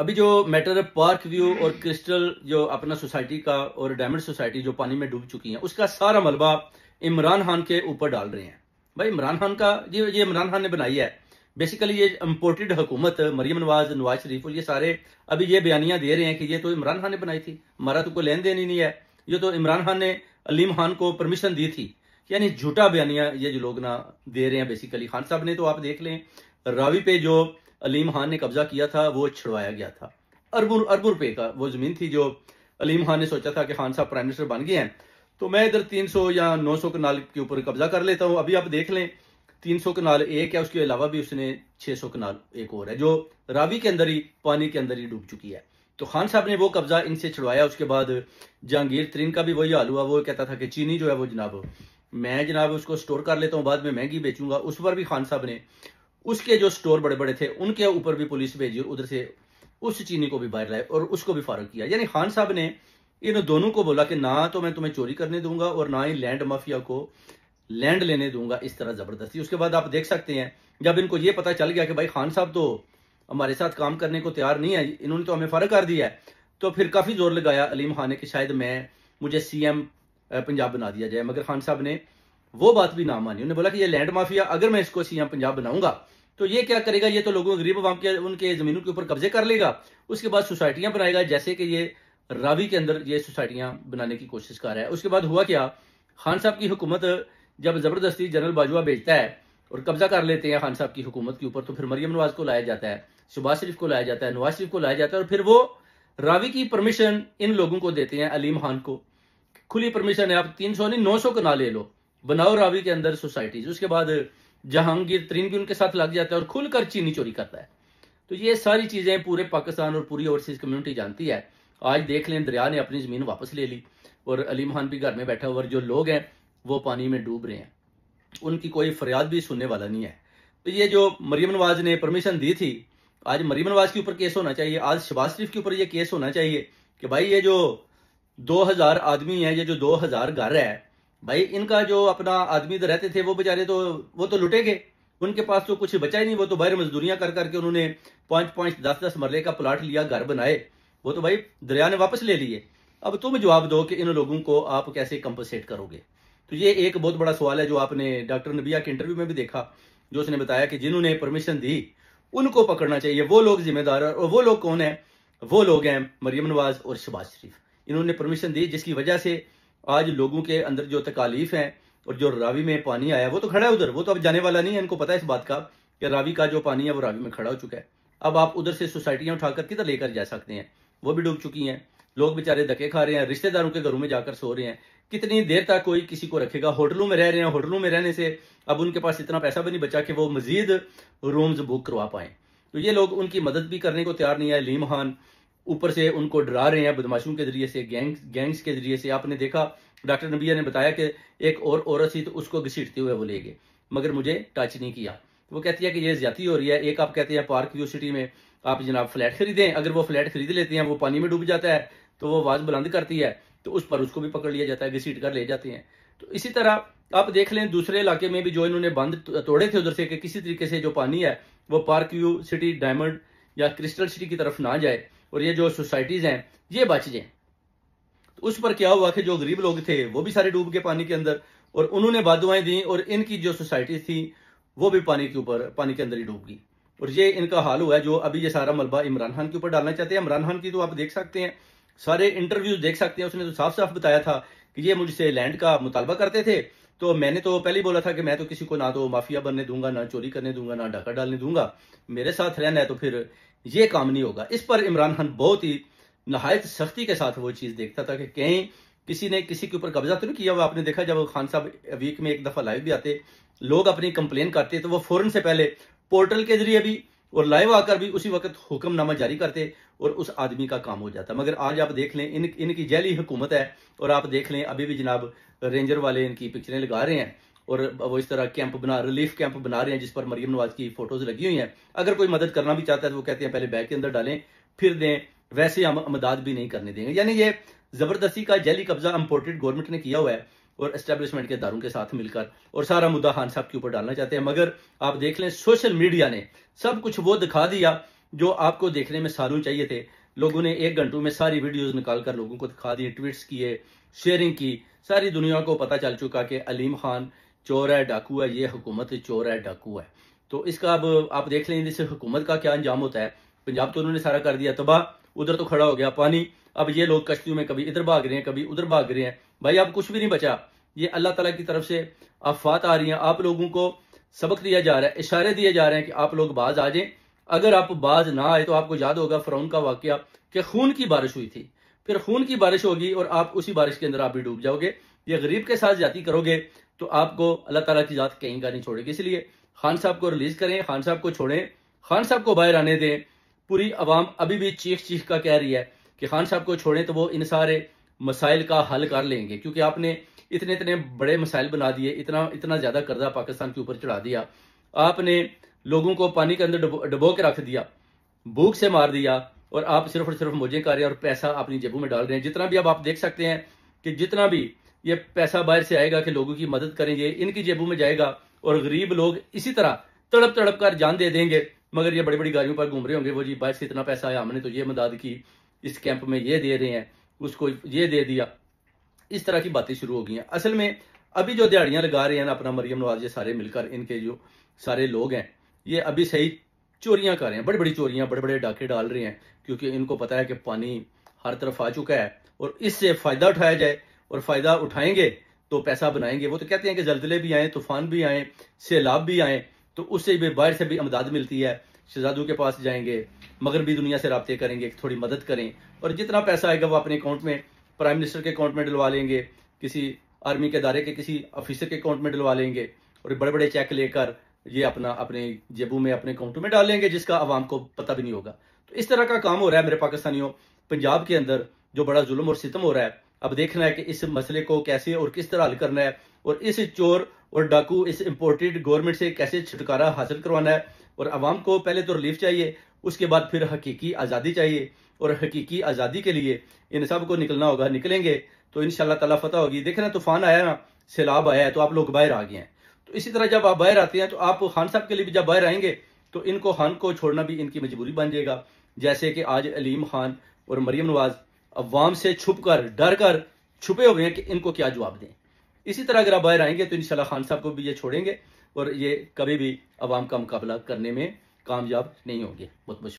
अभी जो मैटर है पार्क व्यू और क्रिस्टल जो अपना सोसाइटी का और डायमंड सोसाइटी जो पानी में डूब चुकी है, उसका सारा मलबा इमरान खान के ऊपर डाल रहे हैं। भाई इमरान खान का ये इमरान खान ने बनाई है। बेसिकली ये इम्पोर्टेड हुकूमत, मरियम नवाज शरीफ और ये सारे अभी ये बयानियां दे रहे हैं कि ये तो इमरान खान ने बनाई थी, हमारा तो कोई लेन देन ही नहीं है, ये तो इमरान खान ने अलीम खान को परमिशन दी थी। यानी झूठा बयानियां ये जो लोग ना दे रहे हैं। बेसिकली खान साहब ने तो आप देख लें, रावी पे जो अलीम खान ने कब्जा किया था वो छुड़वाया गया था। अरबों अरबों रुपए का वो जमीन थी जो अलीम खान ने सोचा था कि खान साहब प्राइम मिनिस्टर बन गए हैं तो मैं इधर 300 या 900 कनाल के ऊपर कब्जा कर लेता हूं। अभी आप देख लें 300 कनाल एक है, उसके अलावा भी उसने 600 कनाल एक और है जो रावी के अंदर ही पानी के अंदर ही डूब चुकी है। तो खान साहब ने वो कब्जा इनसे छुड़वाया। उसके बाद जहांगीर तरीन का भी वही हाल हुआ। वो कहता था कि चीनी जो है वो मैं उसको स्टोर कर लेता हूँ, बाद में महंगी बेचूंगा। उस पर भी खान साहब ने उसके जो स्टोर बड़े बड़े थे उनके ऊपर भी पुलिस भेजी और उधर से उस चीनी को भी बाहर लाए और उसको भी फारग किया। यानी खान साहब ने इन दोनों को बोला कि ना तो मैं तुम्हें चोरी करने दूंगा और ना ही लैंड माफिया को लैंड लेने दूंगा, इस तरह जबरदस्ती। उसके बाद आप देख सकते हैं जब इनको ये पता चल गया कि भाई खान साहब तो हमारे साथ काम करने को तैयार नहीं है, इन्होंने तो हमें फारग कर दिया है, तो फिर काफी जोर लगाया अलीम खान ने कि शायद मुझे सीएम पंजाब बना दिया जाए। मगर खान साहब ने वो बात भी ना मानी। उन्होंने बोला कि ये लैंड माफिया अगर मैं इसको सीएम पंजाब बनाऊंगा तो ये क्या करेगा, ये तो लोगों गरीब अवाम के उनके जमीनों के ऊपर कब्जे कर लेगा, उसके बाद सोसाइटियां बनाएगा जैसे कि ये रावी के अंदर ये सोसाइटियां बनाने की कोशिश कर रहा है। उसके बाद हुआ क्या, खान साहब की हुकूमत जब जबरदस्ती जनरल बाजवा भेजता है और कब्जा कर लेते हैं खान साहब की हुकूमत के ऊपर, तो फिर मरियम नवाज को लाया जाता है, शहबाज शरीफ को लाया जाता है, नवाज शरीफ को लाया जाता है और फिर वो रावी की परमिशन इन लोगों को देते हैं, अलीम खान को खुली परमिशन है, आप 300 नहीं 900 कनाल ले लो, बनाओ रावी के अंदर सोसाइटीज। उसके बाद जहांगीर तरीन भी उनके साथ लग जाता है और खुलकर चीनी चोरी करता है। तो ये सारी चीजें पूरे पाकिस्तान और पूरी ओवरसीज कम्युनिटी जानती है। आज देख लें दरिया ने अपनी जमीन वापस ले ली और अलीम खान भी घर में बैठा हुआ, और जो लोग हैं वो पानी में डूब रहे हैं, उनकी कोई फरियाद भी सुनने वाला नहीं है। तो ये जो मरियम नवाज ने परमिशन दी थी, आज मरियम नवाज के ऊपर केस होना चाहिए, आज शहबाज शरीफ के ऊपर ये केस होना चाहिए कि भाई ये जो 2000 आदमी है, ये जो 2000 घर है, भाई इनका जो अपना आदमी इधर रहते थे वो बेचारे तो वो तो लुटे गए, उनके पास तो कुछ बचा ही नहीं। वो तो बाहर मजदूरियां कर करके उन्होंने 5-5 10-10 मरले का प्लाट लिया, घर बनाए, वो तो भाई दरिया ने वापस ले लिए। अब तुम जवाब दो कि इन लोगों को आप कैसे कंपनसेट करोगे। तो ये एक बहुत बड़ा सवाल है जो आपने डॉक्टर नबिया के इंटरव्यू में भी देखा, जो उसने बताया कि जिन्होंने परमिशन दी उनको पकड़ना चाहिए, वो लोग जिम्मेदार है। और वो लोग कौन है, वो लोग हैं मरियम नवाज और शहबाज शरीफ। इन्होंने परमिशन दी जिसकी वजह से आज लोगों के अंदर जो तकालीफ है और जो रावी में पानी आया वो तो खड़ा है उधर, वो तो अब जाने वाला नहीं है। इनको पता है इस बात का कि रावी का जो पानी है वो रावी में खड़ा हो चुका है। अब आप उधर से सोसाइटियां उठाकर किधर लेकर जा सकते हैं, वो भी डूब चुकी हैं। लोग बेचारे धक्के खा रहे हैं, रिश्तेदारों के घरों में जाकर सो रहे हैं। कितनी देर तक कोई किसी को रखेगा, होटलों में रह रहे हैं, होटलों में रहने से अब उनके पास इतना पैसा भी नहीं बचा कि वो मजीद रूम्स बुक करवा पाए। तो ये लोग उनकी मदद भी करने को तैयार नहीं है। अलीम खान ऊपर से उनको डरा रहे हैं बदमाशों के जरिए से, गैंग्स के जरिए से। आपने देखा डॉक्टर नबिया ने बताया कि एक और औरत थी तो उसको घसीटते हुए वो ले गए, मगर मुझे टच नहीं किया। वो कहती है कि ये ज्यादती हो रही है। एक आप कहते हैं पार्क व्यू सिटी में आप जनाब फ्लैट खरीदें, अगर वो फ्लैट खरीद लेते हैं वो पानी में डूब जाता है तो वो आवाज बुलंद करती है तो उस पर उसको भी पकड़ लिया जाता है, घसीट कर ले जाते हैं। तो इसी तरह आप देख लें दूसरे इलाके में भी जो इन्होंने बंद तोड़े थे उधर से कि किसी तरीके से जो पानी है वो पार्क व्यू सिटी, डायमंड या क्रिस्टल सिटी की तरफ ना जाए और ये जो सोसाइटीज हैं ये बच जाए। तो उस पर क्या हुआ कि जो गरीब लोग थे वो भी सारे डूब गए पानी के अंदर और उन्होंने बादुआएं दी और इनकी जो सोसाइटी थी वो भी पानी के अंदर ही डूब गई। और ये इनका हाल हुआ है जो अभी ये सारा मलबा इमरान खान के ऊपर डालना चाहते हैं। इमरान खान की तो आप देख सकते हैं, सारे इंटरव्यूज देख सकते हैं, उसने तो साफ साफ बताया था कि ये मुझसे लैंड का मुतालबा करते थे। तो मैंने तो पहले ही बोला था कि मैं तो किसी को ना तो माफिया बनने दूंगा, ना चोरी करने दूंगा, ना डाका डालने दूंगा, मेरे साथ रहना है तो फिर ये काम नहीं होगा। इस पर इमरान खान बहुत ही नहायत सख्ती के साथ वो चीज देखता था कि कहीं किसी ने किसी के ऊपर कब्जा तो नहीं किया हुआ। आपने देखा जब खान साहब वीक में एक दफा लाइव भी आते, लोग अपनी कंप्लेन करते तो वो फौरन से पहले पोर्टल के जरिए भी और लाइव आकर भी उसी वक्त हुक्मनामा जारी करते और उस आदमी का काम हो जाता। मगर आज आप देख लें इनकी जैली हुकूमत है और आप देख लें अभी भी जनाब रेंजर वाले इनकी पिक्चरें लगा रहे हैं और वो इस तरह रिलीफ कैंप बना रहे हैं जिस पर मरियम नवाज की फोटोज लगी हुई हैं। अगर कोई मदद करना भी चाहता है तो वो कहते हैं पहले बैग के अंदर डालें फिर दें, वैसे हम मदद भी नहीं करने देंगे। यानी ये जबरदस्ती का जैली कब्जा इम्पोर्टेड गवर्नमेंट ने किया हुआ है और एस्टेब्लिशमेंट के इदारों के साथ मिलकर और सारा मुद्दा खान साहब के ऊपर डालना चाहते हैं। मगर आप देख लें सोशल मीडिया ने सब कुछ वो दिखा दिया जो आपको देखने में सालों चाहिए थे, लोगों ने 1 घंटों में सारी वीडियोस निकाल कर लोगों को दिखा दी, ट्वीट्स किए, शेयरिंग की। सारी दुनिया को पता चल चुका कि अलीम खान चोर है, डाकू है, ये हुकूमत चोर है, डाकू है। तो इसका अब आप देख लेंगे इस हुकूमत का क्या अंजाम होता है। पंजाब तो उन्होंने सारा कर दिया तबाह, उधर तो खड़ा हो गया पानी। अब ये लोग कश्तियों में कभी इधर भाग रहे हैं, कभी उधर भाग रहे हैं। भाई अब कुछ भी नहीं बचा। ये अल्लाह ताला की तरफ से आफात आ रही हैं, आप लोगों को सबक दिया जा रहा है, इशारे दिए जा रहे हैं कि आप लोग बाज आ जाएं। अगर आप बाज ना आए तो आपको याद होगा फिरौन का वाकया कि खून की बारिश हुई थी, फिर खून की बारिश होगी और आप उसी बारिश के अंदर आप भी डूब जाओगे। ये गरीब के साथ जाती करोगे तो आपको अल्लाह ताला की जात कहीं का नहीं छोड़ेगी। इसलिए खान साहब को रिलीज करें, खान साहब को छोड़ें, खान साहब को बाहर आने दें। पूरी अवाम अभी भी चीख चीख का कह रही है कि खान साहब को छोड़ें तो वो इन सारे मसाइल का हल कर लेंगे, क्योंकि आपने इतने इतने बड़े मसाइल बना दिए, इतना इतना ज्यादा कर्जा पाकिस्तान के ऊपर चढ़ा दिया, आपने लोगों को पानी के अंदर डबो के रख दिया, भूख से मार दिया, और आप सिर्फ और सिर्फ मौजें कर रहे हैं और पैसा अपनी जेबों में डाल रहे हैं। जितना भी अब आप देख सकते हैं कि जितना भी ये पैसा बाहर से आएगा कि लोगों की मदद करेंगे, इनकी जेबों में जाएगा और गरीब लोग इसी तरह तड़प तड़प कर जान दे देंगे। मगर ये बड़ी बड़ी गाड़ियों पर घूम रहे होंगे, वो जी बाहर से इतना पैसा आया, हमने तो ये मदद की, इस कैंप में ये दे रहे हैं, उसको ये दे दिया। इस तरह की बातें शुरू हो गई हैं। असल में अभी जो दिहाड़ियां लगा रहे हैं ना अपना मरियम नवाज, ये सारे मिलकर इनके जो सारे लोग हैं ये अभी सही चोरियां कर रहे हैं, बड़ी बड़ी चोरियां, बड़े बड़े डाके डाल रहे हैं, क्योंकि इनको पता है कि पानी हर तरफ आ चुका है और इससे फायदा उठाया जाए, और फायदा उठाएंगे तो पैसा बनाएंगे। वो तो कहते हैं कि जल्जले भी आए, तूफान भी आए, सैलाब भी आए, तो उससे भी बाहर से भी अमदाद मिलती है। शहजादों के पास जाएंगे, मगरबी दुनिया से राब्ते करेंगे, थोड़ी मदद करें, और जितना पैसा आएगा वो अपने अकाउंट में, प्राइम मिनिस्टर के अकाउंट में डलवा लेंगे, किसी आर्मी के इदारे के किसी ऑफिसर के अकाउंट में डलवा लेंगे, और बड़े बड़े चेक लेकर ये अपना अपने जेबों में अपने अकाउंटों में डाल लेंगे, जिसका आवाम को पता भी नहीं होगा। तो इस तरह का काम हो रहा है मेरे पाकिस्तानियों। पंजाब के अंदर जो बड़ा जुल्म और सितम हो रहा है, अब देखना है कि इस मसले को कैसे और किस तरह हल करना है, और इस चोर और डाकू, इस इम्पोर्टेड गवर्नमेंट से कैसे छुटकारा हासिल करवाना है। और आवाम को पहले तो रिलीफ चाहिए, उसके बाद फिर हकीकी आज़ादी चाहिए, और हकीकी आज़ादी के लिए इन सब को निकलना होगा। निकलेंगे तो इंशाल्लाह ताला फतह होगी। देखना तूफान आया ना, सैलाब आया है, तो आप लोग बाहर आ गए हैं। तो इसी तरह जब आप बाहर आते हैं तो आप खान साहब के लिए भी जब बाहर आएंगे तो इनको खान को छोड़ना भी इनकी मजबूरी बन जाएगा। जैसे कि आज अलीम खान और मरियम नवाज अवाम से छुप कर, डर कर छुपे हुए हैं कि इनको क्या जवाब दें। इसी तरह अगर आप बाहर आएंगे तो इंशाल्लाह खान साहब को भी ये छोड़ेंगे और ये कभी भी अवाम का मुकाबला करने में कामयाब नहीं होंगे। बहुत बहुत